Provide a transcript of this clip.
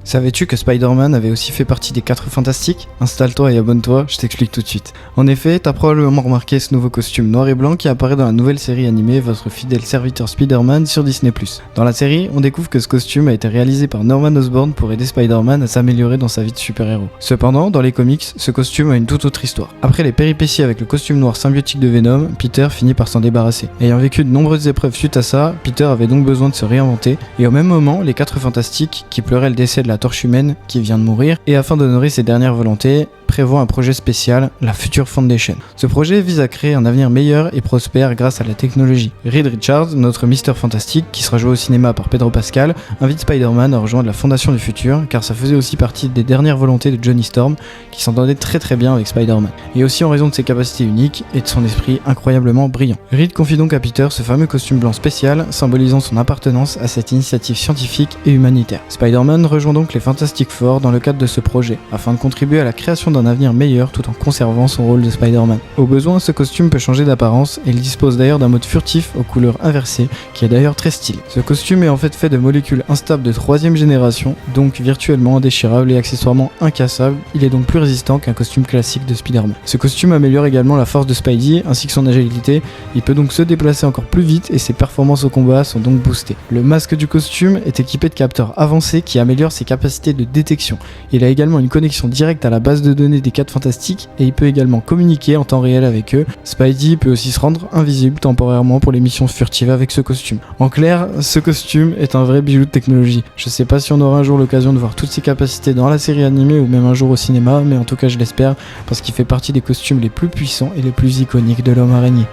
Savais-tu que Spider-Man avait aussi fait partie des 4 Fantastiques ? Installe-toi et abonne-toi, je t'explique tout de suite. En effet, t'as probablement remarqué ce nouveau costume noir et blanc qui apparaît dans la nouvelle série animée Votre fidèle serviteur Spider-Man sur Disney+. Dans la série, on découvre que ce costume a été réalisé par Norman Osborn pour aider Spider-Man à s'améliorer dans sa vie de super-héros. Cependant, dans les comics, ce costume a une toute autre histoire. Après les péripéties avec le costume noir symbiotique de Venom, Peter finit par s'en débarrasser. Ayant vécu de nombreuses épreuves suite à ça, Peter avait donc besoin de se réinventer, et au même moment, les 4 Fantastiques, qui pleuraient le décès de la Torche Humaine, qui vient de mourir, et afin d'honorer ses dernières volontés, prévoit un projet spécial, la Future Foundation. Ce projet vise à créer un avenir meilleur et prospère grâce à la technologie. Reed Richards, notre Mister Fantastique, qui sera joué au cinéma par Pedro Pascal, invite Spider-Man à rejoindre la Fondation du Futur, car ça faisait aussi partie des dernières volontés de Johnny Storm, qui s'entendait très bien avec Spider-Man, et aussi en raison de ses capacités uniques et de son esprit incroyablement brillant. Reed confie donc à Peter ce fameux costume blanc spécial, symbolisant son appartenance à cette initiative scientifique et humanitaire. Spider-Man rejoint donc les Fantastic Four dans le cadre de ce projet, afin de contribuer à la création d'un avenir meilleur tout en conservant son rôle de Spider-Man. Au besoin, ce costume peut changer d'apparence et il dispose d'ailleurs d'un mode furtif aux couleurs inversées qui est d'ailleurs très stylé. Ce costume est en fait de molécules instables de 3ème génération, donc virtuellement indéchirable et accessoirement incassable. Il est donc plus résistant qu'un costume classique de Spider-Man. Ce costume améliore également la force de Spidey ainsi que son agilité. Il peut donc se déplacer encore plus vite et ses performances au combat sont donc boostées. Le masque du costume est équipé de capteurs avancés qui améliorent ses capacités de détection. Il a également une connexion directe à la base de données des 4 Fantastiques et il peut également communiquer en temps réel avec eux. Spidey peut aussi se rendre invisible temporairement pour les missions furtives avec ce costume. En clair, ce costume est un vrai bijou de technologie. Je sais pas si on aura un jour l'occasion de voir toutes ses capacités dans la série animée ou même un jour au cinéma, mais en tout cas je l'espère parce qu'il fait partie des costumes les plus puissants et les plus iconiques de l'homme araignée.